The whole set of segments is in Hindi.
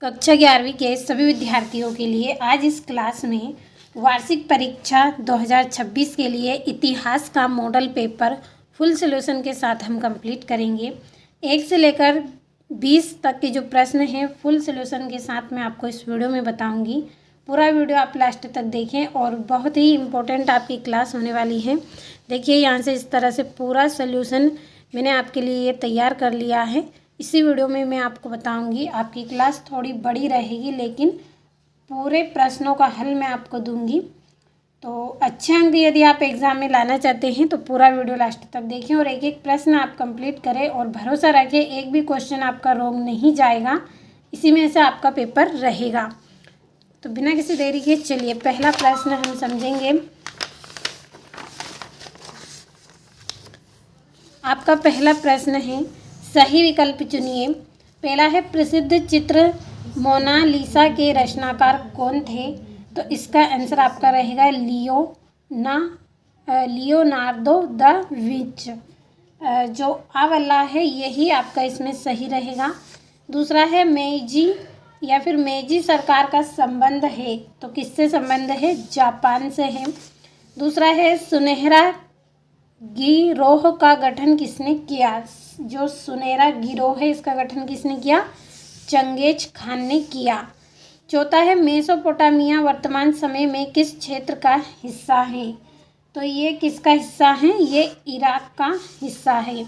कक्षा 11वीं के सभी विद्यार्थियों के लिए आज इस क्लास में वार्षिक परीक्षा 2026 के लिए इतिहास का मॉडल पेपर फुल सॉल्यूशन के साथ हम कंप्लीट करेंगे। 1 से लेकर 20 तक के जो प्रश्न हैं फुल सॉल्यूशन के साथ मैं आपको इस वीडियो में बताऊंगी। पूरा वीडियो आप लास्ट तक देखें और बहुत ही इम्पोर्टेंट आपकी क्लास होने वाली है। देखिए यहाँ से इस तरह से पूरा सॉल्यूशन मैंने आपके लिए तैयार कर लिया है। इसी वीडियो में मैं आपको बताऊंगी। आपकी क्लास थोड़ी बड़ी रहेगी लेकिन पूरे प्रश्नों का हल मैं आपको दूंगी। तो अच्छे अंक यदि आप एग्ज़ाम में लाना चाहते हैं तो पूरा वीडियो लास्ट तक देखें और एक एक प्रश्न आप कंप्लीट करें और भरोसा रखें एक भी क्वेश्चन आपका रॉन्ग नहीं जाएगा, इसी में से आपका पेपर रहेगा। तो बिना किसी देरी के चलिए पहला प्रश्न हम समझेंगे। आपका पहला प्रश्न है, सही विकल्प चुनिए। पहला है, प्रसिद्ध चित्र मोनालिसा के रचनाकार कौन थे? तो इसका आंसर आपका रहेगा लियोनार्दो दा विंची। जो आ वाला है यही आपका इसमें सही रहेगा। दूसरा है, मेइजी या फिर मेइजी सरकार का संबंध है, तो किससे संबंध है? जापान से है। दूसरा है, सुनहरा गिरोह का गठन किसने किया? जो सुनहरा गिरोह है इसका गठन किसने किया? चंगेज खान ने किया। चौथा है, मेसोपोटामिया वर्तमान समय में किस क्षेत्र का हिस्सा है? तो ये किसका हिस्सा है? ये इराक का हिस्सा है।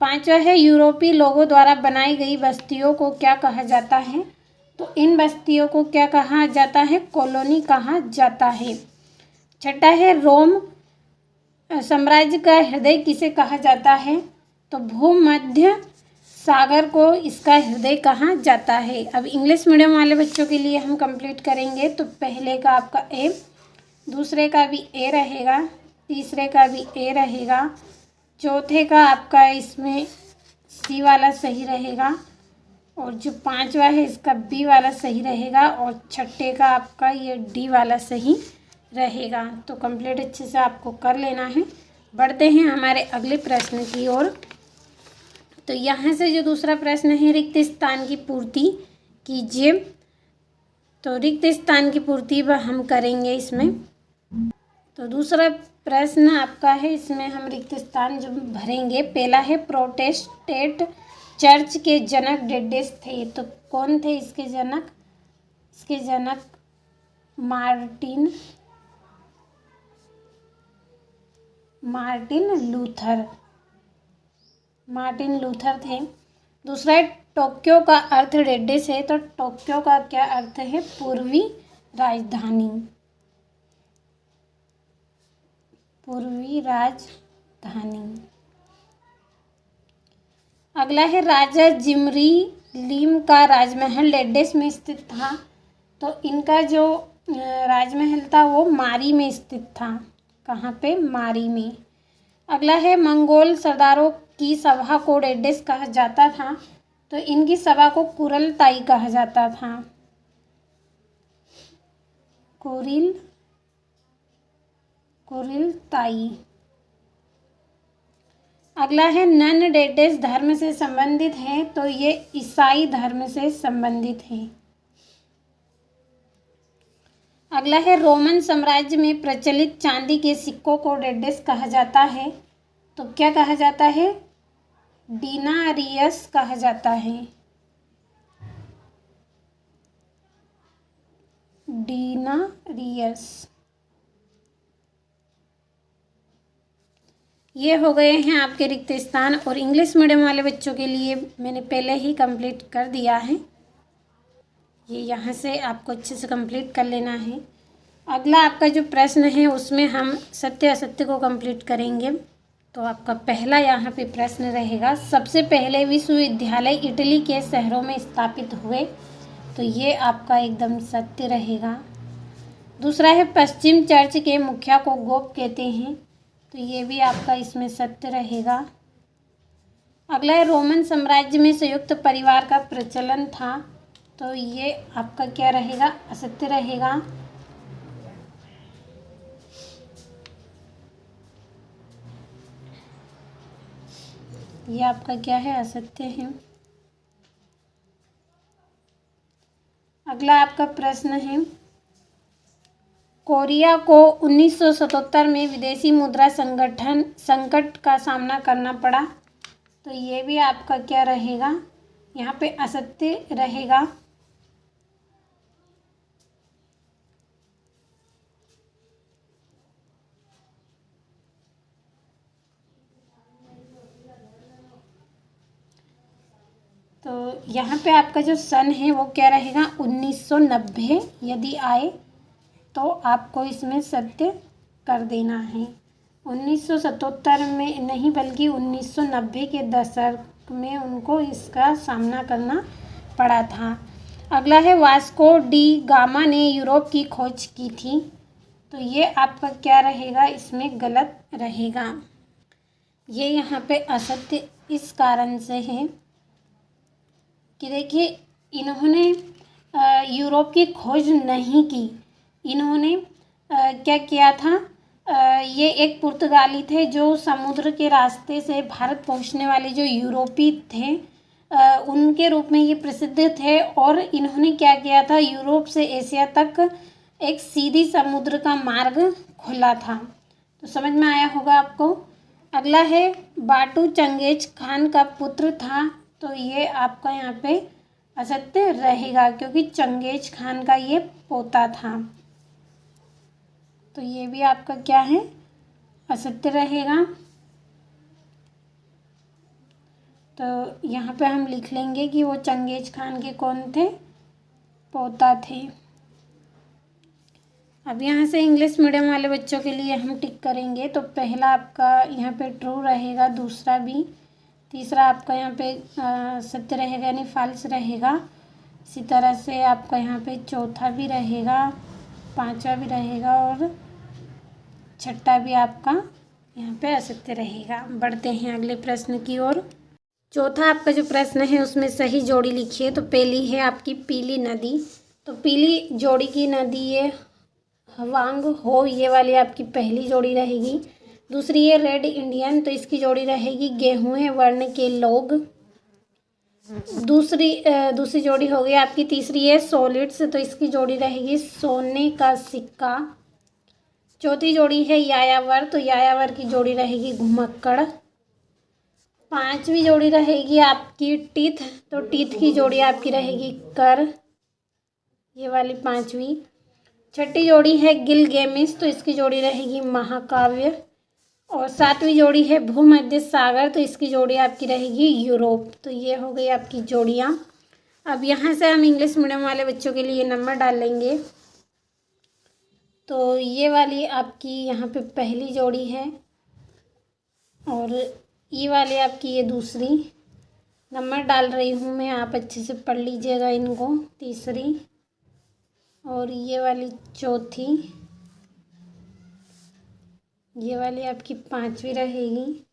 पांचवा है, यूरोपीय लोगों द्वारा बनाई गई बस्तियों को क्या कहा जाता है? तो इन बस्तियों को क्या कहा जाता है? कॉलोनी कहा जाता है। छठा है, रोम साम्राज्य का हृदय किसे कहा जाता है? तो भूमध्य सागर को इसका हृदय कहा जाता है। अब इंग्लिश मीडियम वाले बच्चों के लिए हम कंप्लीट करेंगे। तो पहले का आपका ए, दूसरे का भी ए रहेगा, तीसरे का भी ए रहेगा, चौथे का आपका इसमें सी वाला सही रहेगा और जो पांचवा है इसका बी वाला सही रहेगा और छठे का आपका ये डी वाला सही रहेगा। तो कंप्लीट अच्छे से आपको कर लेना है। बढ़ते हैं हमारे अगले प्रश्न की ओर। तो यहाँ से जो दूसरा प्रश्न है, रिक्त स्थान की पूर्ति कीजिए। तो रिक्त स्थान की पूर्ति हम करेंगे इसमें। तो दूसरा प्रश्न आपका है, इसमें हम रिक्त स्थान जो भरेंगे। पहला है, प्रोटेस्टेंट चर्च के जनक डेडेस थे, तो कौन थे इसके जनक? इसके जनक मार्टिन लूथर थे। दूसरा है, टोक्यो का अर्थ डेडेस है, तो टोक्यो का क्या अर्थ है? पूर्वी राजधानी। अगला है, राजा जिमरी लीम का राजमहल डेडेस में स्थित था, तो इनका जो राजमहल था वो मारी में स्थित था। कहाँ पे? मारी में। अगला है, मंगोल सरदारों की सभा को डेडेस कहा जाता था, तो इनकी सभा को कुरिलताई कहा जाता था। कुरिलताई। अगला है, नन डेडेस धर्म से संबंधित है, तो ये ईसाई धर्म से संबंधित है। अगला है, रोमन साम्राज्य में प्रचलित चांदी के सिक्कों को डेडेस कहा जाता है, तो क्या कहा जाता है? डिनारियस कहा जाता है। डिनारियस। ये हो गए हैं आपके रिक्त स्थान और इंग्लिश मीडियम वाले बच्चों के लिए मैंने पहले ही कंप्लीट कर दिया है। ये यहाँ से आपको अच्छे से कंप्लीट कर लेना है। अगला आपका जो प्रश्न है उसमें हम सत्य असत्य को कंप्लीट करेंगे। तो आपका पहला यहाँ पे प्रश्न रहेगा, सबसे पहले विश्वविद्यालय इटली के शहरों में स्थापित हुए, तो ये आपका एकदम सत्य रहेगा। दूसरा है, पश्चिम चर्च के मुखिया को गोप कहते हैं, तो ये भी आपका इसमें सत्य रहेगा। अगला है, रोमन साम्राज्य में संयुक्त परिवार का प्रचलन था, तो ये आपका क्या रहेगा? असत्य रहेगा। ये आपका क्या है? असत्य है। अगला आपका प्रश्न है, कोरिया को 1977 में विदेशी मुद्रा संकट का सामना करना पड़ा। तो ये भी आपका क्या रहेगा, यहाँ पे असत्य रहेगा। तो यहाँ पे आपका जो सन है वो क्या रहेगा, 1990 यदि आए तो आपको इसमें सत्य कर देना है। 1977 में नहीं बल्कि 1990 के दशक में उनको इसका सामना करना पड़ा था। अगला है, वास्को डी गामा ने यूरोप की खोज की थी। तो ये आपका क्या रहेगा, इसमें गलत रहेगा। ये यहाँ पे असत्य इस कारण से है कि देखिए, इन्होंने यूरोप की खोज नहीं की। इन्होंने क्या किया था, ये एक पुर्तगाली थे जो समुद्र के रास्ते से भारत पहुंचने वाले जो यूरोपी थे उनके रूप में ये प्रसिद्ध थे। और इन्होंने क्या किया था, यूरोप से एशिया तक एक सीधी समुद्र का मार्ग खोला था। तो समझ में आया होगा आपको। अगला है, बाटू चंगेज खान का पुत्र था। तो ये आपका यहाँ पे असत्य रहेगा क्योंकि चंगेज खान का ये पोता था। तो ये भी आपका क्या है, असत्य रहेगा। तो यहाँ पे हम लिख लेंगे कि वो चंगेज खान के कौन थे, पोता थे। अब यहाँ से इंग्लिश मीडियम वाले बच्चों के लिए हम टिक करेंगे। तो पहला आपका यहाँ पे ट्रू रहेगा, दूसरा भी, तीसरा आपका यहाँ पे सत्य रहेगा यानी फॉल्स रहेगा। इसी तरह से आपका यहाँ पे चौथा भी रहेगा, पांचवा भी रहेगा और छठा भी आपका यहाँ पे असत्य रहेगा। बढ़ते हैं अगले प्रश्न की ओर। चौथा आपका जो प्रश्न है उसमें सही जोड़ी लिखिए। तो पहली है आपकी पीली नदी। तो पीली जोड़ी की नदी ये हवांग हो, ये वाली आपकी पहली जोड़ी रहेगी। दूसरी है रेड इंडियन, तो इसकी जोड़ी रहेगी गेहूं वर्ण के लोग। दूसरी जोड़ी हो गई आपकी। तीसरी है सॉलिड्स, तो इसकी जोड़ी रहेगी सोने का सिक्का। चौथी जोड़ी है यायावर, तो यायावर की जोड़ी रहेगी घुमक्कड़। पांचवी जोड़ी रहेगी आपकी टीथ, तो टीथ की जोड़ी आपकी रहेगी कर, ये वाली पांचवी। छठी जोड़ी है गिलगेमिस, तो इसकी जोड़ी रहेगी महाकाव्य। और सातवीं जोड़ी है भूमध्य सागर, तो इसकी जोड़ी आपकी रहेगी यूरोप। तो ये हो गई आपकी जोड़ियाँ। अब यहाँ से हम इंग्लिश मीडियम वाले बच्चों के लिए नंबर डाल लेंगे। तो ये वाली आपकी यहाँ पे पहली जोड़ी है और ये वाली आपकी ये दूसरी। नंबर डाल रही हूँ मैं, आप अच्छे से पढ़ लीजिएगा इनको। तीसरी और ये वाली चौथी, ये वाली आपकी पांचवी रहेगी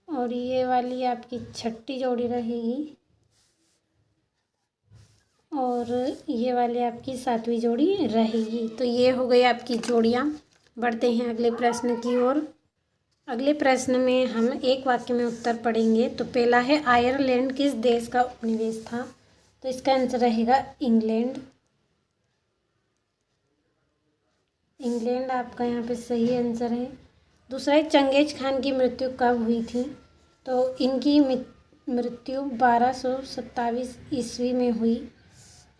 और ये वाली आपकी छठी जोड़ी रहेगी और ये वाली आपकी सातवीं जोड़ी रहेगी। तो ये हो गई आपकी जोड़ियाँ। बढ़ते हैं अगले प्रश्न की ओर। अगले प्रश्न में हम एक वाक्य में उत्तर पढ़ेंगे। तो पहला है, आयरलैंड किस देश का उपनिवेश था। तो इसका आंसर रहेगा इंग्लैंड। इंग्लैंड आपका यहाँ पे सही आंसर है। दूसरा है, चंगेज खान की मृत्यु कब हुई थी। तो इनकी मृत्यु 1227 ईस्वी में हुई।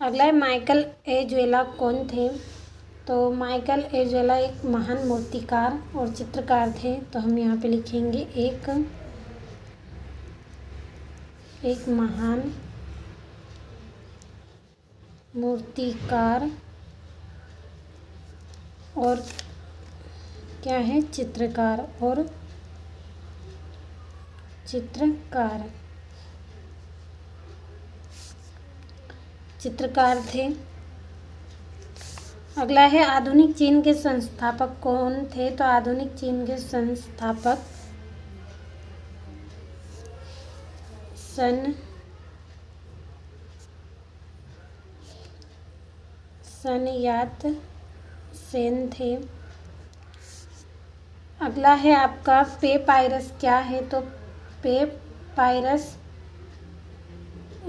अगला है, माइकल एंजेलो कौन थे। तो माइकल एंजेलो एक महान मूर्तिकार और चित्रकार थे। तो हम यहाँ पे लिखेंगे एक महान मूर्तिकार और क्या है, चित्रकार और चित्रकार थे। अगला है, आधुनिक चीन के संस्थापक कौन थे। तो आधुनिक चीन के संस्थापक सन यात सेन थे। अगला है आपका, पेपायरस क्या है। तो पेपायरस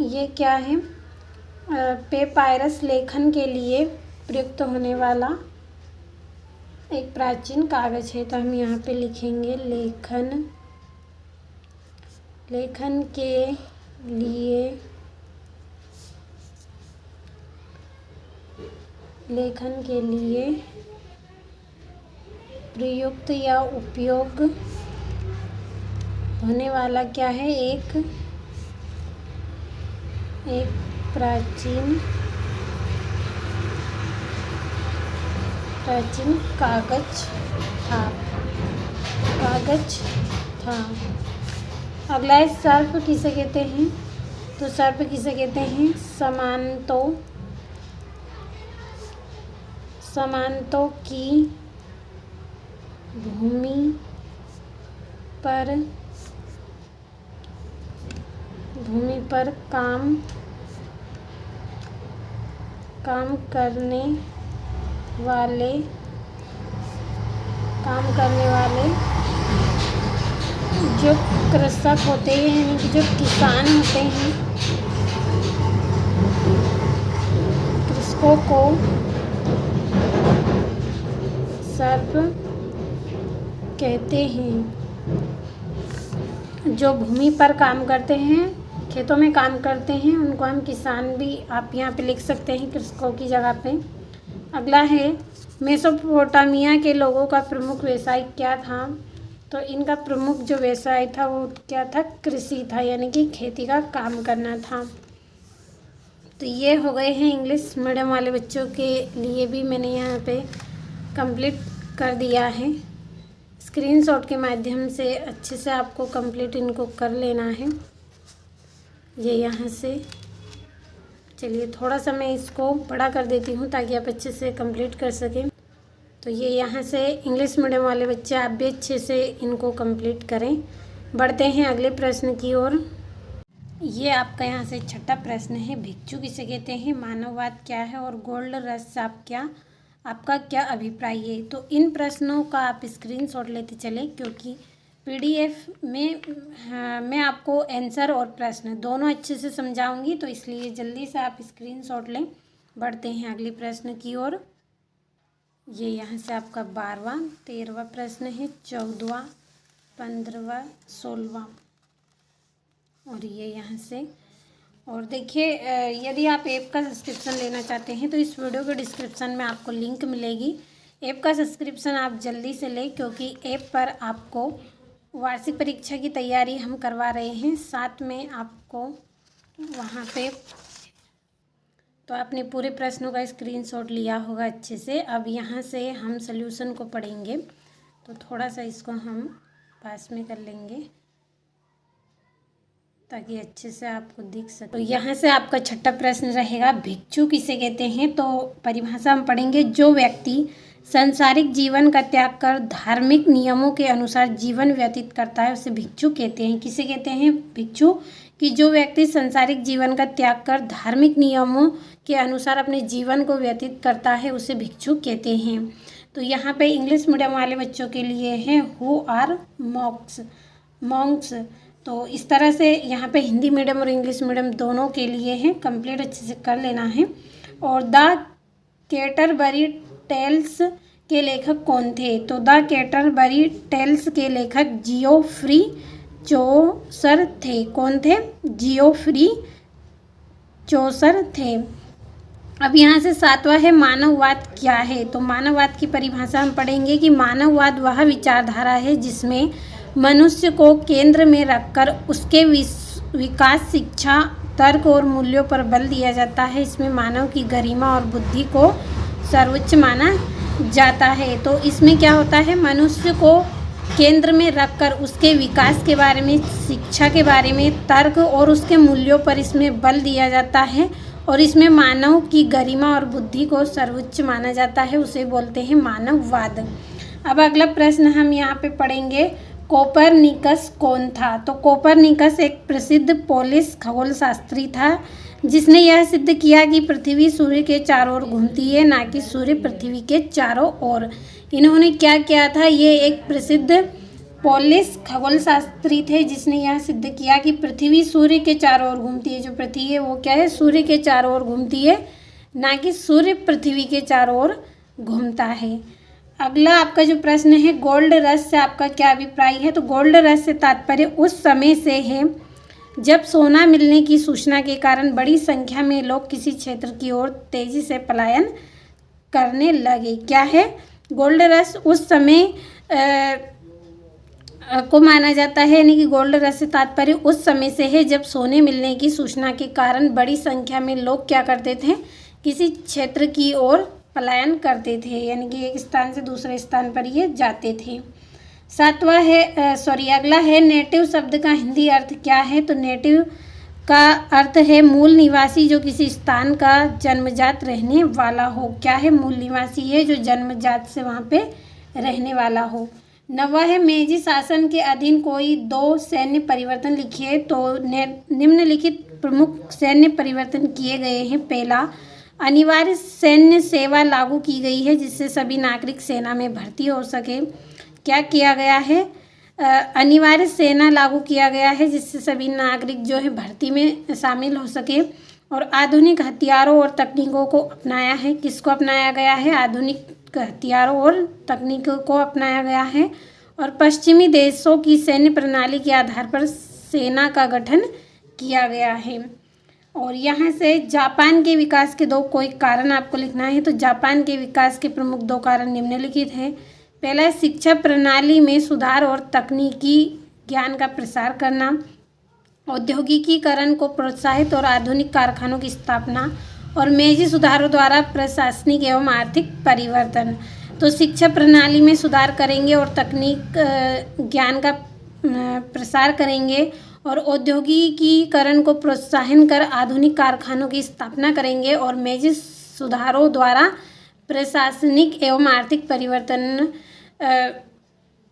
ये क्या है, पेपायरस लेखन के लिए प्रयुक्त होने वाला एक प्राचीन कागज है। तो हम यहाँ पे लिखेंगे लेखन के लिए प्रयुक्त या उपयोग होने वाला क्या है, एक प्राचीन कागज था। अगला है सर्प किसे कहते हैं। तो सर्प किसे कहते हैं, समानतों की भूमि पर काम करने वाले जो कृषक होते हैं, यानी कि जो किसान होते हैं, कृषकों को सर्प कहते हैं। जो भूमि पर काम करते हैं, खेतों में काम करते हैं, उनको हम किसान भी आप यहाँ पे लिख सकते हैं कृषकों की जगह पे। अगला है मेसोपोटामिया के लोगों का प्रमुख व्यवसाय क्या था। तो इनका प्रमुख जो व्यवसाय था वो क्या था, कृषि था, यानी कि खेती का काम करना था। तो ये हो गए हैं इंग्लिश मीडियम वाले बच्चों के लिए भी मैंने यहाँ पे कंप्लीट कर दिया है। स्क्रीनशॉट के माध्यम से अच्छे से आपको कंप्लीट इनको कर लेना है। ये यहाँ से चलिए थोड़ा सा मैं इसको बड़ा कर देती हूँ ताकि आप अच्छे से कंप्लीट कर सकें। तो ये यहाँ से इंग्लिश मीडियम वाले बच्चे आप भी अच्छे से इनको कंप्लीट करें। बढ़ते हैं अगले प्रश्न की ओर। ये आपका यहाँ से छठा प्रश्न है, भिक्षु किसे कहते हैं, मानववाद क्या है और गोल्ड रश आपका क्या अभिप्राय है। तो इन प्रश्नों का आप स्क्रीनशॉट लेते चलें, क्योंकि पीडीएफ में मैं आपको आंसर और प्रश्न दोनों अच्छे से समझाऊंगी, तो इसलिए जल्दी से आप स्क्रीनशॉट लें। बढ़ते हैं अगले प्रश्न की ओर। ये यहाँ से आपका 12वां 13वां प्रश्न है, 14वां 15वां 16वां और ये यहाँ से। और देखिए यदि आप ऐप का सब्सक्रिप्शन लेना चाहते हैं तो इस वीडियो के डिस्क्रिप्शन में आपको लिंक मिलेगी। ऐप का सब्सक्रिप्शन आप जल्दी से लें, क्योंकि ऐप पर आपको वार्षिक परीक्षा की तैयारी हम करवा रहे हैं, साथ में आपको वहाँ पे तो आपने पूरे प्रश्नों का स्क्रीनशॉट लिया होगा अच्छे से। अब यहाँ से हम सॉल्यूशन को पढ़ेंगे, तो थोड़ा सा इसको हम पास में कर लेंगे ताकि अच्छे से आपको दिख सके। तो यहाँ से आपका छठा प्रश्न रहेगा, भिक्षु किसे कहते हैं। तो परिभाषा हम पढ़ेंगे, जो व्यक्ति सांसारिक जीवन का त्याग कर धार्मिक नियमों के अनुसार जीवन व्यतीत करता है उसे भिक्षु कहते हैं। किसे कहते हैं, भिक्षु। कि जो व्यक्ति सांसारिक जीवन का त्याग कर धार्मिक नियमों के अनुसार अपने जीवन को व्यतीत करता है उसे भिक्षु कहते हैं। तो यहाँ पे इंग्लिश मीडियम वाले बच्चों के लिए है हु आर मॉन्क्स। तो इस तरह से यहाँ पे हिंदी मीडियम और इंग्लिश मीडियम दोनों के लिए है, कंप्लीट अच्छे से कर लेना है। और द कैटरबरी टेल्स के लेखक कौन थे। तो द कैटरबरी टेल्स के लेखक जियोफ्री चौसर थे। कौन थे, जियोफ्री चौसर थे। अब यहाँ से 7वां है, मानववाद क्या है। तो मानववाद की परिभाषा हम पढ़ेंगे कि मानववाद वह विचारधारा है जिसमें मनुष्य को केंद्र में रखकर उसके विकास, शिक्षा, तर्क और मूल्यों पर बल दिया जाता है। इसमें मानव की गरिमा और बुद्धि को सर्वोच्च माना जाता है। तो इसमें क्या होता है, मनुष्य को केंद्र में रखकर उसके विकास के बारे में, शिक्षा के बारे में, तर्क और उसके मूल्यों पर इसमें बल दिया जाता है। और इसमें मानव की गरिमा और बुद्धि को सर्वोच्च माना जाता है, उसे बोलते हैं मानववाद। अब अगला प्रश्न हम यहाँ पे पढ़ेंगे, कोपरनिकस कौन था। तो कोपरनिकस एक प्रसिद्ध पोलिश खगोलशास्त्री था जिसने यह सिद्ध किया कि पृथ्वी सूर्य के चारों ओर घूमती है, ना कि सूर्य पृथ्वी के चारों ओर। इन्होंने क्या किया था, ये एक प्रसिद्ध पोलिस खगोल शास्त्री थे जिसने यह सिद्ध किया कि पृथ्वी सूर्य के चारों ओर घूमती है। जो पृथ्वी है वो क्या है, सूर्य के चारों ओर घूमती है, ना कि सूर्य पृथ्वी के चारों ओर घूमता है। अगला आपका जो प्रश्न है, गोल्ड रश से आपका क्या अभिप्राय है। तो गोल्ड रश से तात्पर्य उस समय से है जब सोना मिलने की सूचना के कारण बड़ी संख्या में लोग किसी क्षेत्र की ओर तेजी से पलायन करने लगे। क्या है, गोल्ड रश उस समय को माना जाता है, यानी कि गोल्ड रश से तात्पर्य उस समय से है जब सोने मिलने की सूचना के कारण बड़ी संख्या में लोग क्या करते थे, किसी क्षेत्र की ओर पलायन करते थे, यानी कि एक स्थान से दूसरे स्थान पर ये जाते थे। अगला है नेटिव शब्द का हिंदी अर्थ क्या है। तो नेटिव का अर्थ है मूल निवासी, जो किसी स्थान का जन्मजात रहने वाला हो। क्या है, मूल निवासी है जो जन्मजात से वहाँ पे रहने वाला हो। 9वां है मेजी शासन के अधीन कोई 2 सैन्य परिवर्तन लिखिए। तो निम्नलिखित प्रमुख सैन्य परिवर्तन किए गए हैं। पहला, अनिवार्य सैन्य सेवा लागू की गई है जिससे सभी नागरिक सेना में भर्ती हो सके। क्या किया गया है, अनिवार्य सेना लागू किया गया है जिससे सभी नागरिक जो है भर्ती में शामिल हो सके। और आधुनिक हथियारों और तकनीकों को अपनाया है। किसको अपनाया गया है, आधुनिक हथियारों और तकनीकों को अपनाया गया है। और पश्चिमी देशों की सैन्य प्रणाली के आधार पर सेना का गठन किया गया है। और यहाँ से जापान के विकास के 2 कोई कारण आपको लिखना है। तो जापान के विकास के प्रमुख 2 कारण निम्नलिखित हैं। पहला, शिक्षा प्रणाली में सुधार और तकनीकी ज्ञान का प्रसार करना, औद्योगिकीकरण को प्रोत्साहित और आधुनिक कारखानों की स्थापना, और मेजी सुधारों द्वारा प्रशासनिक एवं आर्थिक परिवर्तन। तो शिक्षा प्रणाली में सुधार करेंगे और तकनीक ज्ञान का प्रसार करेंगे, और औद्योगिकीकरण को प्रोत्साहन कर आधुनिक कारखानों की स्थापना करेंगे, और मेजी सुधारों द्वारा प्रशासनिक एवं आर्थिक परिवर्तन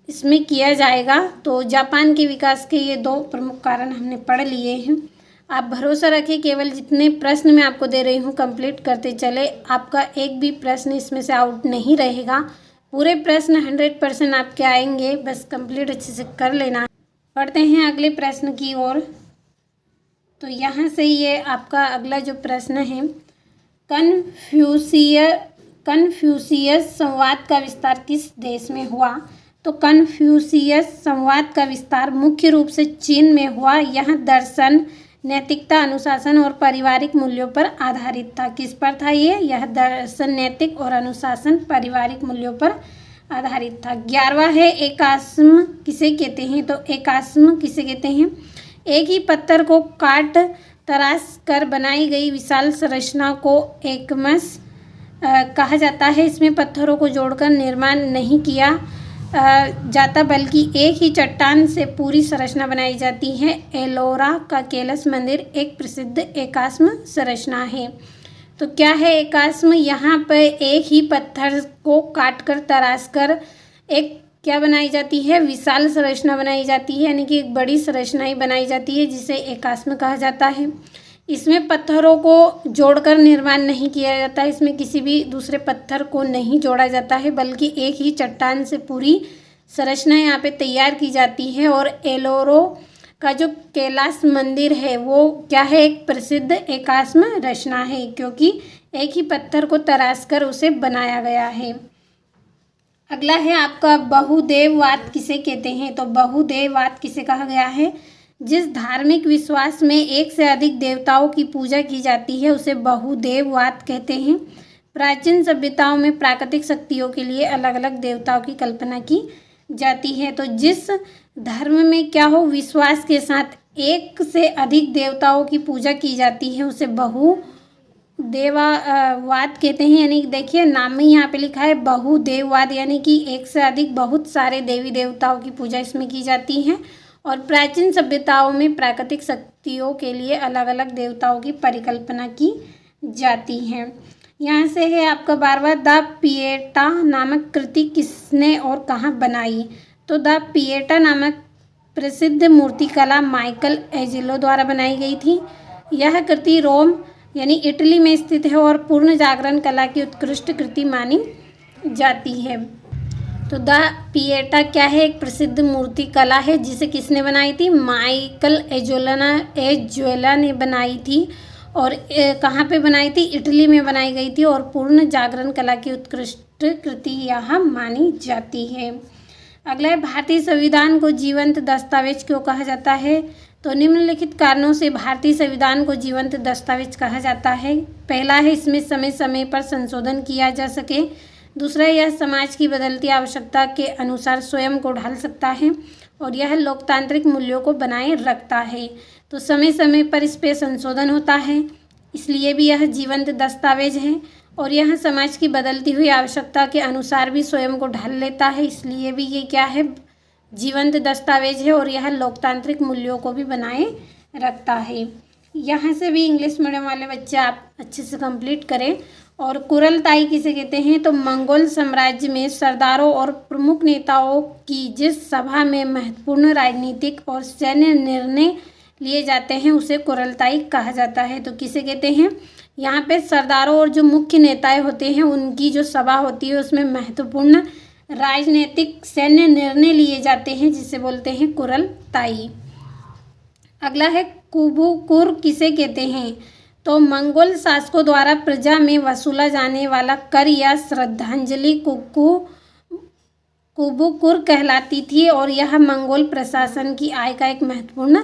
इसमें किया जाएगा। तो जापान के विकास के ये 2 प्रमुख कारण हमने पढ़ लिए हैं। आप भरोसा रखें, केवल जितने प्रश्न मैं आपको दे रही हूँ कंप्लीट करते चले, आपका एक भी प्रश्न इसमें से आउट नहीं रहेगा। पूरे प्रश्न 100% आपके आएंगे, बस कंप्लीट अच्छे से कर लेना। पढ़ते हैं अगले प्रश्न की ओर। तो यहाँ से ये आपका अगला जो प्रश्न है, कन्फ्यूशियस संवाद का विस्तार किस देश में हुआ। तो कन्फ्यूशियस संवाद का विस्तार मुख्य रूप से चीन में हुआ। यह दर्शन, नैतिकता, अनुशासन और पारिवारिक मूल्यों पर आधारित था। किस पर था ये, यह दर्शन, नैतिक और अनुशासन पारिवारिक मूल्यों पर आधारित था। 11वां है एकास्म किसे कहते हैं। तो एकास्म किसे कहते हैं, एक ही पत्थर को काट तराश कर बनाई गई विशाल संरचना को एकमस कहा जाता है। इसमें पत्थरों को जोड़कर निर्माण नहीं किया जाता, बल्कि एक ही चट्टान से पूरी संरचना बनाई जाती है। एलोरा का कैलाश मंदिर एक प्रसिद्ध एकास्म संरचना है। तो क्या है एकास्म, यहाँ पर एक ही पत्थर को काटकर तराश कर एक क्या बनाई जाती है, विशाल संरचना बनाई जाती है, यानी कि एक बड़ी संरचना ही बनाई जाती है जिसे एकास्म कहा जाता है। इसमें पत्थरों को जोड़कर निर्माण नहीं किया जाता है, इसमें किसी भी दूसरे पत्थर को नहीं जोड़ा जाता है, बल्कि एक ही चट्टान से पूरी संरचना यहाँ पे तैयार की जाती है। और एलोरा का जो कैलाश मंदिर है वो क्या है, एक प्रसिद्ध एकास्म रचना है, क्योंकि एक ही पत्थर को तराश कर उसे बनाया गया है। अगला है आपका बहुदेववाद किसे कहते हैं। तो बहुदेववाद किसे कहा गया है, जिस धार्मिक विश्वास में एक से अधिक देवताओं की पूजा की जाती है उसे बहुदेववाद कहते हैं। प्राचीन सभ्यताओं में प्राकृतिक शक्तियों के लिए अलग अलग देवताओं की कल्पना की जाती है। तो जिस धर्म में क्या हो, विश्वास के साथ एक से अधिक देवताओं की पूजा की जाती है उसे बहुदेववाद कहते हैं। यानी देखिए नाम में यहाँ पे लिखा है बहुदेववाद, यानी कि एक से अधिक बहुत सारे देवी देवताओं की पूजा इसमें की जाती है। और प्राचीन सभ्यताओं में प्राकृतिक शक्तियों के लिए अलग अलग देवताओं की परिकल्पना की जाती है। यहाँ से है आपका 12वां, द पिएटा नामक कृति किसने और कहाँ बनाई। तो द पिएटा नामक प्रसिद्ध मूर्तिकला माइकल एंजेलो द्वारा बनाई गई थी। यह कृति रोम यानी इटली में स्थित है और पूर्ण जागरण कला की उत्कृष्ट कृति मानी जाती है। तो तो द पिएटा क्या है? एक प्रसिद्ध मूर्ति कला है जिसे किसने बनाई थी? माइकल एंजेलो ने बनाई थी। और कहाँ पे बनाई थी? इटली में बनाई गई थी और पूर्ण जागरण कला की उत्कृष्ट कृति यह मानी जाती है। अगला है, भारतीय संविधान को जीवंत दस्तावेज क्यों कहा जाता है? तो निम्नलिखित कारणों से भारतीय संविधान को जीवंत दस्तावेज कहा जाता है। पहला है, इसमें समय समय पर संशोधन किया जा सके। दूसरा, यह समाज की बदलती आवश्यकता के अनुसार स्वयं को ढाल सकता है। और यह लोकतांत्रिक मूल्यों को बनाए रखता है। तो समय समय पर इस पर संशोधन होता है, इसलिए भी यह जीवंत दस्तावेज है। और यह समाज की बदलती हुई आवश्यकता के अनुसार भी स्वयं को ढाल लेता है, इसलिए भी ये क्या है? जीवंत दस्तावेज है। और यह लोकतांत्रिक मूल्यों को भी बनाए रखता है। यहाँ से भी इंग्लिश मीडियम वाले बच्चे आप अच्छे से कंप्लीट करें। और कुरलताई किसे कहते हैं? तो मंगोल साम्राज्य में सरदारों और प्रमुख नेताओं की जिस सभा में महत्वपूर्ण राजनीतिक और सैन्य निर्णय लिए जाते हैं उसे कुरलताई कहा जाता है। तो किसे कहते हैं? यहाँ पे सरदारों और जो मुख्य नेताएं होते हैं उनकी जो सभा होती है उसमें महत्वपूर्ण राजनीतिक सैन्य निर्णय लिए जाते हैं, जिसे बोलते हैं कुरलताई। अगला है, कुबुकुर किसे कहते हैं? तो मंगोल शासकों द्वारा प्रजा में वसूला जाने वाला कर या श्रद्धांजलि कुबुकुर कहलाती थी। और यह मंगोल प्रशासन की आय का एक महत्वपूर्ण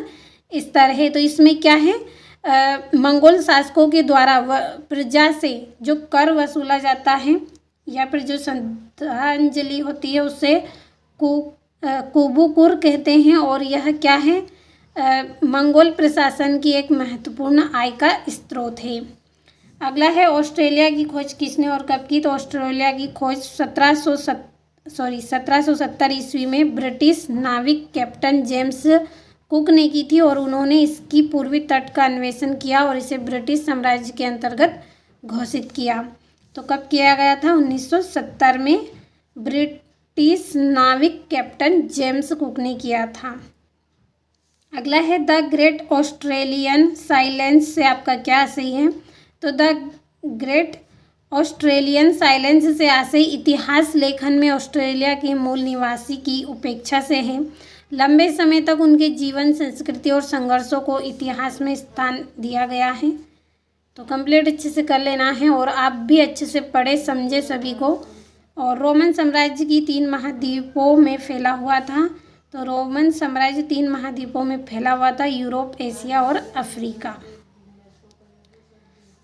स्तर है। तो इसमें क्या है? मंगोल शासकों के द्वारा प्रजा से जो कर वसूला जाता है या फिर जो श्रद्धांजलि होती है उसे कुबुकुर कहते हैं। और यह क्या है? मंगोल प्रशासन की एक महत्वपूर्ण आय का स्रोत है। अगला है, ऑस्ट्रेलिया की खोज किसने और कब की? तो ऑस्ट्रेलिया की खोज 1770 ईस्वी में ब्रिटिश नाविक कैप्टन जेम्स कुक ने की थी। और उन्होंने इसकी पूर्वी तट का अन्वेषण किया और इसे ब्रिटिश साम्राज्य के अंतर्गत घोषित किया। तो कब किया गया था? 1970 में ब्रिटिश नाविक कैप्टन जेम्स कुक ने किया था। अगला है, द ग्रेट ऑस्ट्रेलियन साइलेंस से आपका क्या आशय है? तो द ग्रेट ऑस्ट्रेलियन साइलेंस से आशय इतिहास लेखन में ऑस्ट्रेलिया के मूल निवासी की उपेक्षा से है। लंबे समय तक उनके जीवन, संस्कृति और संघर्षों को इतिहास में स्थान दिया गया है। तो कंप्लीट अच्छे से कर लेना है और आप भी अच्छे से पढ़े समझे सभी को। और रोमन साम्राज्य की 3 महाद्वीपों में फैला हुआ था। तो रोमन साम्राज्य 3 महाद्वीपों में फैला हुआ था, यूरोप, एशिया और अफ्रीका।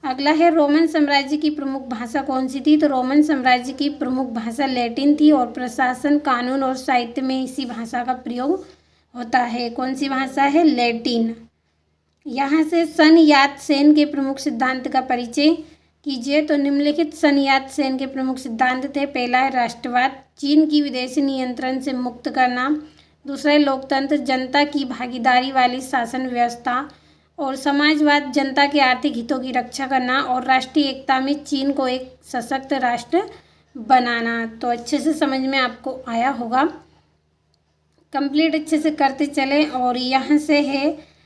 अगला है, रोमन साम्राज्य की प्रमुख भाषा कौन सी थी? तो रोमन साम्राज्य की प्रमुख भाषा लैटिन थी और प्रशासन, कानून और साहित्य में इसी भाषा का प्रयोग होता है। कौन सी भाषा है? लैटिन। यहाँ से सन यात सेन के प्रमुख सिद्धांत का परिचय कीजिए। तो निम्नलिखित सन यात सेन के प्रमुख सिद्धांत थे। पहला है राष्ट्रवाद, चीन की विदेशी नियंत्रण से मुक्त करना। दूसरा है लोकतंत्र, जनता की भागीदारी वाली शासन व्यवस्था। और समाजवाद, जनता के आर्थिक हितों की रक्षा करना। और राष्ट्रीय एकता में चीन को एक सशक्त राष्ट्र बनाना। तो अच्छे से समझ में आपको आया होगा। कंप्लीट अच्छे से करते चले। और यहाँ से है,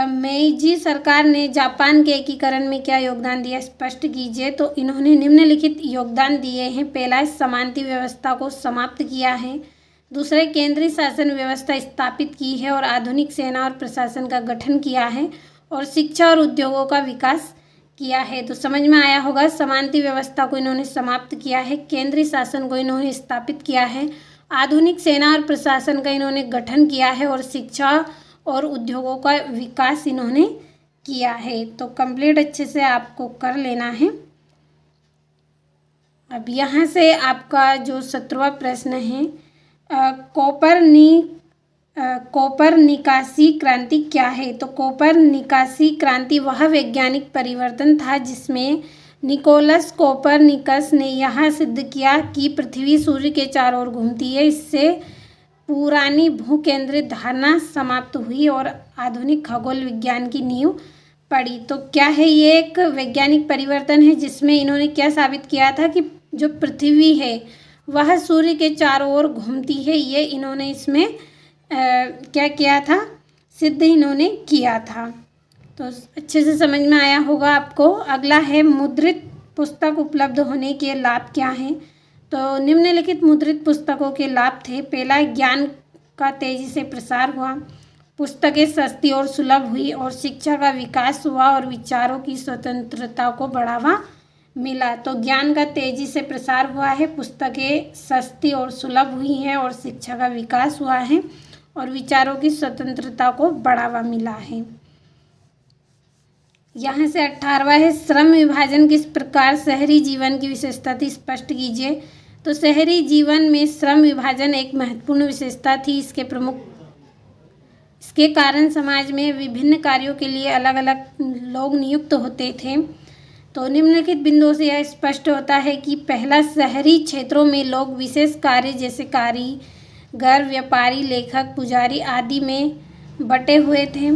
मेइजी सरकार ने जापान के एकीकरण में क्या योगदान दिया? स्पष्ट कीजिए। तो इन्होंने निम्नलिखित योगदान दिए हैं। पहला, समानता व्यवस्था को समाप्त किया है। दूसरे, केंद्रीय शासन व्यवस्था स्थापित की है और आधुनिक सेना और प्रशासन का गठन किया है। और शिक्षा और उद्योगों का विकास किया है। तो समझ में आया होगा, समानता व्यवस्था को इन्होंने समाप्त किया है, केंद्रीय शासन को इन्होंने स्थापित किया है, आधुनिक सेना और प्रशासन का इन्होंने गठन किया है और शिक्षा और उद्योगों का विकास इन्होंने किया है। तो कंप्लीट अच्छे से आपको कर लेना है। अब यहाँ से आपका जो 17वां प्रश्न है, कोपरनिकासी क्रांति क्या है? तो कोपरनिकासी क्रांति वह वैज्ञानिक परिवर्तन था जिसमें निकोलस कोपरनिकस ने यह सिद्ध किया कि पृथ्वी सूर्य के चारों ओर घूमती है। इससे पुरानी भूकेंद्रित धारणा समाप्त हुई और आधुनिक खगोल विज्ञान की नींव पड़ी। तो क्या है? ये एक वैज्ञानिक परिवर्तन है जिसमें इन्होंने क्या साबित किया था कि जो पृथ्वी है वह सूर्य के चारों ओर घूमती है। ये इन्होंने इसमें क्या किया था? सिद्ध इन्होंने किया था। तो अच्छे से समझ में आया होगा आपको। अगला है, मुद्रित पुस्तक उपलब्ध होने के लाभ क्या हैं? तो निम्नलिखित मुद्रित पुस्तकों के लाभ थे। पहला, ज्ञान का तेजी से प्रसार हुआ, पुस्तकें सस्ती और सुलभ हुई और शिक्षा का विकास हुआ और विचारों की स्वतंत्रता को बढ़ावा मिला। तो ज्ञान का तेजी से प्रसार हुआ है, पुस्तकें सस्ती और सुलभ हुई हैं और शिक्षा का विकास हुआ है और विचारों की स्वतंत्रता को बढ़ावा मिला है। यहाँ से 18वां है, श्रम विभाजन किस प्रकार शहरी जीवन की विशेषता थी, स्पष्ट कीजिए। तो शहरी जीवन में श्रम विभाजन एक महत्वपूर्ण विशेषता थी। इसके कारण समाज में विभिन्न कार्यों के लिए अलग अलग लोग नियुक्त होते थे। तो निम्नलिखित बिंदुओं से यह स्पष्ट होता है कि पहला, शहरी क्षेत्रों में लोग विशेष कार्य जैसे कारीगर, व्यापारी, लेखक, पुजारी आदि में बटे हुए थे।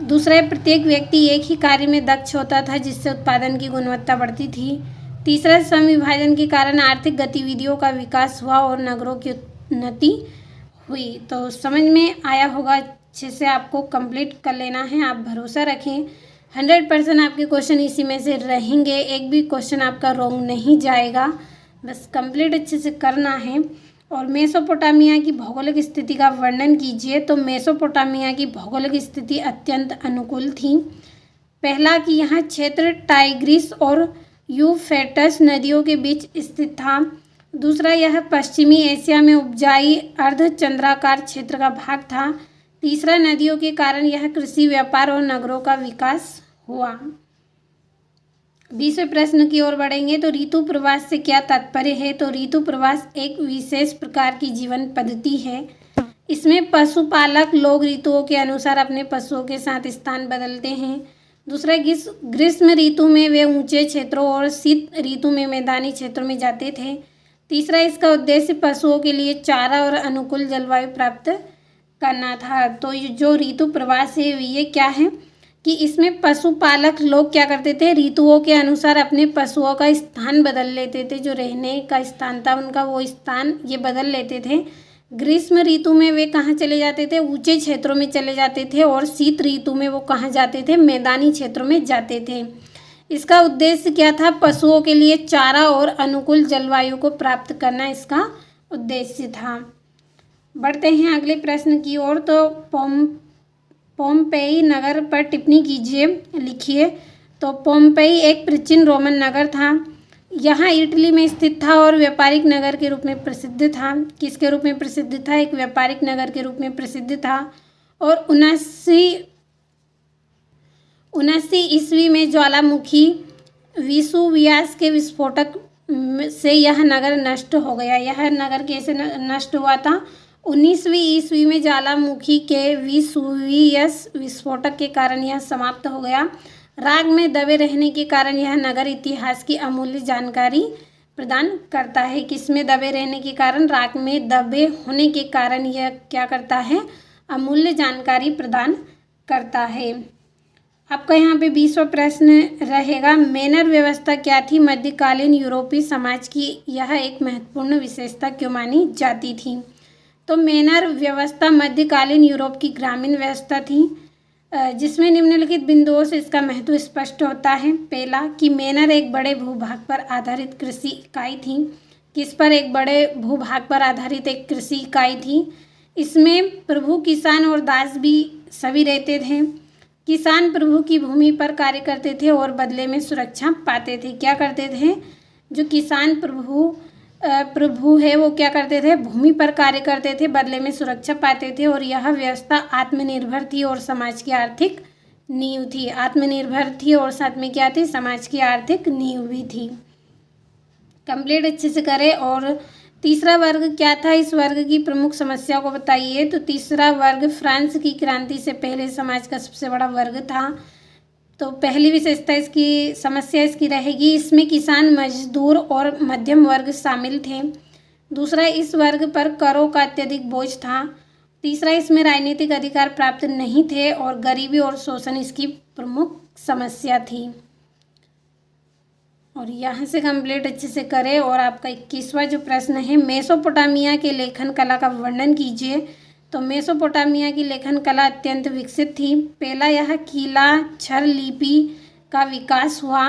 दूसरा, प्रत्येक व्यक्ति एक ही कार्य में दक्ष होता था जिससे उत्पादन की गुणवत्ता बढ़ती थी। तीसरा, श्रम विभाजन के कारण आर्थिक गतिविधियों का विकास हुआ और नगरों की उन्नति हुई। तो समझ में आया होगा, अच्छे से आपको कंप्लीट कर लेना है। आप भरोसा रखें, 100% आपके क्वेश्चन इसी में से रहेंगे, एक भी क्वेश्चन आपका रॉन्ग नहीं जाएगा। बस कंप्लीट अच्छे से करना है। और मेसोपोटामिया की भौगोलिक स्थिति का वर्णन कीजिए। तो मेसोपोटामिया की भौगोलिक स्थिति अत्यंत अनुकूल थी। पहला, कि यहाँ क्षेत्र टाइग्रिस और यूफ्रेटस नदियों के बीच स्थित था। दूसरा, यह पश्चिमी एशिया में उपजाई अर्धचंद्राकार क्षेत्र का भाग था। तीसरा, नदियों के कारण यह कृषि, व्यापार और नगरों का विकास हुआ। 20वें प्रश्न की ओर बढ़ेंगे। तो ऋतु प्रवास से क्या तात्पर्य है। तो ऋतु प्रवास एक विशेष प्रकार की जीवन पद्धति है। इसमें पशुपालक लोग ऋतुओं के अनुसार अपने पशुओं के साथ स्थान बदलते हैं। दूसरा, ग्रीष्म ऋतु में वे ऊंचे क्षेत्रों और शीत ऋतु में मैदानी क्षेत्रों में जाते थे। तीसरा, इसका उद्देश्य पशुओं के लिए चारा और अनुकूल जलवायु प्राप्त करना था। तो जो ऋतु प्रवास है ये क्या है कि इसमें पशुपालक लोग क्या करते थे, ऋतुओं के अनुसार अपने पशुओं का स्थान बदल लेते थे। जो रहने का स्थान था उनका, वो स्थान ये बदल लेते थे। ग्रीष्म ऋतु में वे कहाँ चले जाते थे, ऊंचे क्षेत्रों में चले जाते थे। और शीत ऋतु में वो कहाँ जाते थे, मैदानी क्षेत्रों में जाते थे। इसका उद्देश्य क्या था, पशुओं के लिए चारा और अनुकूल जलवायु को प्राप्त करना इसका उद्देश्य था। बढ़ते हैं अगले प्रश्न की ओर। तो पोम्पेई नगर पर टिप्पणी कीजिए, लिखिए। तो पोम्पेई एक प्राचीन रोमन नगर था। यहाँ इटली में स्थित था और व्यापारिक नगर के रूप में प्रसिद्ध था। किसके रूप में प्रसिद्ध था, एक व्यापारिक नगर के रूप में प्रसिद्ध था। और 79 ईस्वी में ज्वालामुखी विसुवियास के विस्फोटक से यह नगर नष्ट हो गया। यह नगर कैसे नष्ट हुआ था, 19वीं ईस्वी में ज्वालामुखी के विसुवियस विस्फोटक के कारण यह समाप्त हो गया। राग में दबे रहने के कारण यह नगर इतिहास की अमूल्य जानकारी प्रदान करता है। किसमें दबे रहने के कारण, राग में दबे होने के कारण यह क्या करता है, अमूल्य जानकारी प्रदान करता है। आपका यहाँ पे 20वां प्रश्न रहेगा, मैनर व्यवस्था क्या थी, मध्यकालीन यूरोपीय समाज की यह एक महत्वपूर्ण विशेषता क्यों मानी जाती थी। तो मैनर व्यवस्था मध्यकालीन यूरोप की ग्रामीण व्यवस्था थी, जिसमें निम्नलिखित बिंदुओं से इसका महत्व स्पष्ट होता है। पहला, कि मैनर एक बड़े भूभाग पर आधारित कृषि इकाई थी। किस पर, एक बड़े भूभाग पर आधारित एक कृषि इकाई थी। इसमें प्रभु, किसान और दास भी सभी रहते थे। किसान प्रभु की भूमि पर कार्य करते थे और बदले में सुरक्षा पाते थे। क्या करते थे, जो किसान प्रभु है वो क्या करते थे, भूमि पर कार्य करते थे, बदले में सुरक्षा पाते थे। और यह व्यवस्था आत्मनिर्भर थी और समाज की आर्थिक नींव थी। आत्मनिर्भर थी और साथ में क्या थी, समाज की आर्थिक नींव भी थी। कंप्लीट अच्छे से करें। और तीसरा वर्ग क्या था, इस वर्ग की प्रमुख समस्या को बताइए। तो तीसरा वर्ग फ्रांस की क्रांति से पहले समाज का सबसे बड़ा वर्ग था। तो पहली विशेषता इसकी, समस्या इसकी रहेगी, इसमें किसान, मजदूर और मध्यम वर्ग शामिल थे। दूसरा, इस वर्ग पर करों का अत्यधिक बोझ था। तीसरा, इसमें राजनीतिक अधिकार प्राप्त नहीं थे और गरीबी और शोषण इसकी प्रमुख समस्या थी। और यहाँ से कंप्लीट अच्छे से करें। और आपका 21वां जो प्रश्न है, मेसोपोटामिया के लेखन कला का वर्णन कीजिए। तो मेसोपोटामिया की लेखन कला अत्यंत विकसित थी। पहला, यह कीला क्षर लिपि का विकास हुआ।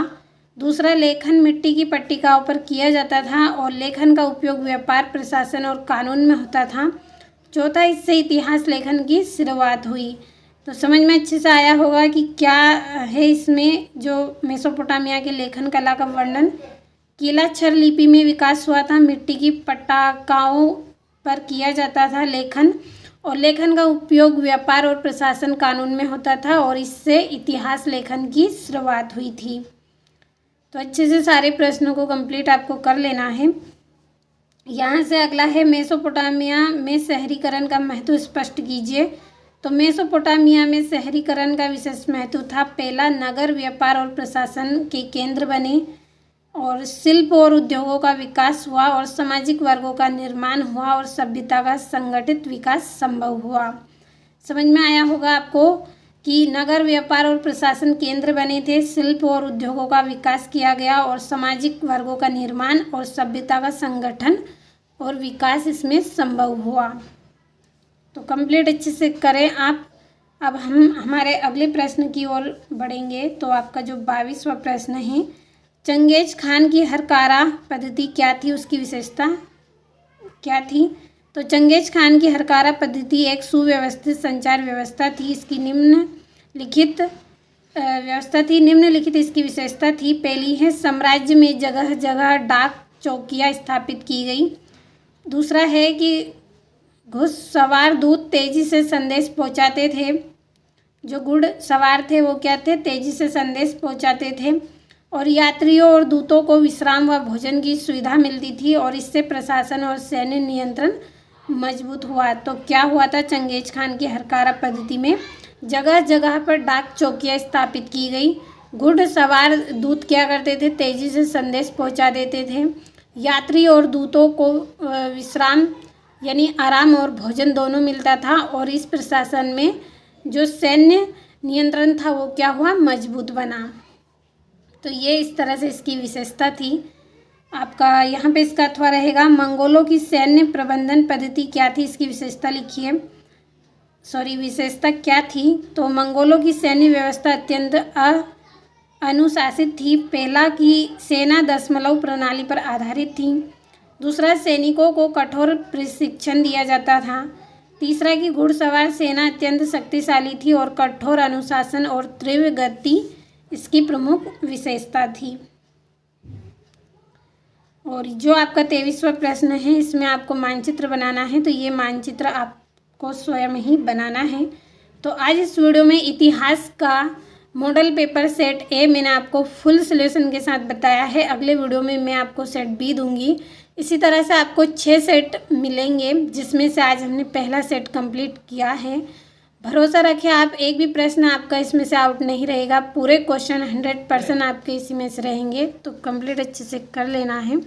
दूसरा, लेखन मिट्टी की पट्टिकाओं पर किया जाता था और लेखन का उपयोग व्यापार, प्रशासन और कानून में होता था। चौथा, इससे इतिहास लेखन की शुरुआत हुई। तो समझ में अच्छे से आया होगा कि क्या है इसमें जो मेसोपोटामिया के लेखन कला का वर्णन। कीलाक्षर लिपि में विकास हुआ था, मिट्टी की पट्टिकाओं पर किया जाता था लेखन, और लेखन का उपयोग व्यापार और प्रशासन कानून में होता था, और इससे इतिहास लेखन की शुरुआत हुई थी। तो अच्छे से सारे प्रश्नों को कंप्लीट आपको कर लेना है। यहाँ से अगला है, मेसोपोटामिया में शहरीकरण का महत्व स्पष्ट कीजिए। तो मेसोपोटामिया में शहरीकरण का विशेष महत्व था। पहला, नगर व्यापार और प्रशासन के केंद्र बने, और शिल्प और उद्योगों का विकास हुआ, और सामाजिक वर्गों का निर्माण हुआ, और सभ्यता का संगठित विकास संभव हुआ। समझ में आया होगा आपको कि नगर व्यापार और प्रशासन केंद्र बने थे, शिल्प और उद्योगों का विकास किया गया, और सामाजिक वर्गों का निर्माण और सभ्यता का संगठन और विकास इसमें संभव हुआ। तो कंप्लीट अच्छे से करें आप। अब हम हमारे अगले प्रश्न की ओर बढ़ेंगे। तो आपका जो 22वां प्रश्न है, चंगेज खान की हरकारा पद्धति क्या थी, उसकी विशेषता क्या थी। तो चंगेज खान की हरकारा पद्धति एक सुव्यवस्थित संचार व्यवस्था थी। इसकी निम्नलिखित इसकी विशेषता थी। पहली है, साम्राज्य में जगह जगह डाक चौकियाँ स्थापित की गई। दूसरा है कि घुड़सवार दूत तेजी से संदेश पहुंचाते थे। जो घुड़सवार थे वो क्या थे, तेजी से संदेश पहुंचाते थे, और यात्रियों और दूतों को विश्राम व भोजन की सुविधा मिलती थी, और इससे प्रशासन और सैन्य नियंत्रण मजबूत हुआ। तो क्या हुआ था, चंगेज खान की हरकारा पद्धति में जगह जगह पर डाक चौकियाँ स्थापित की गई। घुड़सवार दूत क्या करते थे, तेजी से संदेश पहुंचा देते थे। यात्री और दूतों को विश्राम यानी आराम और भोजन दोनों मिलता था, और इस प्रशासन में जो सैन्य नियंत्रण था वो क्या हुआ, मजबूत बना। तो ये इस तरह से इसकी विशेषता थी। आपका यहाँ पे इसका अथवा रहेगा, मंगोलों की सैन्य प्रबंधन पद्धति क्या थी, इसकी विशेषता लिखिए। विशेषता क्या थी। तो मंगोलों की सैन्य व्यवस्था अत्यंत अनुशासित थी। पहला कि सेना दशमलव प्रणाली पर आधारित थी। दूसरा, सैनिकों को कठोर प्रशिक्षण दिया जाता था। तीसरा कि घुड़सवार सेना अत्यंत शक्तिशाली थी, और कठोर अनुशासन और तीव्र गति इसकी प्रमुख विशेषता थी। और जो आपका 23वां प्रश्न है, इसमें आपको मानचित्र बनाना है। तो ये मानचित्र आपको स्वयं ही बनाना है। तो आज इस वीडियो में इतिहास का मॉडल पेपर सेट ए मैंने आपको फुल सॉल्यूशन के साथ बताया है। अगले वीडियो में मैं आपको सेट बी दूंगी। इसी तरह से आपको 6 सेट मिलेंगे, जिसमें से आज हमने पहला सेट कंप्लीट किया है। भरोसा रखिए, आप एक भी प्रश्न आपका इसमें से आउट नहीं रहेगा। पूरे क्वेश्चन 100% आपके इसी में से रहेंगे। तो कंप्लीट अच्छे से कर लेना है।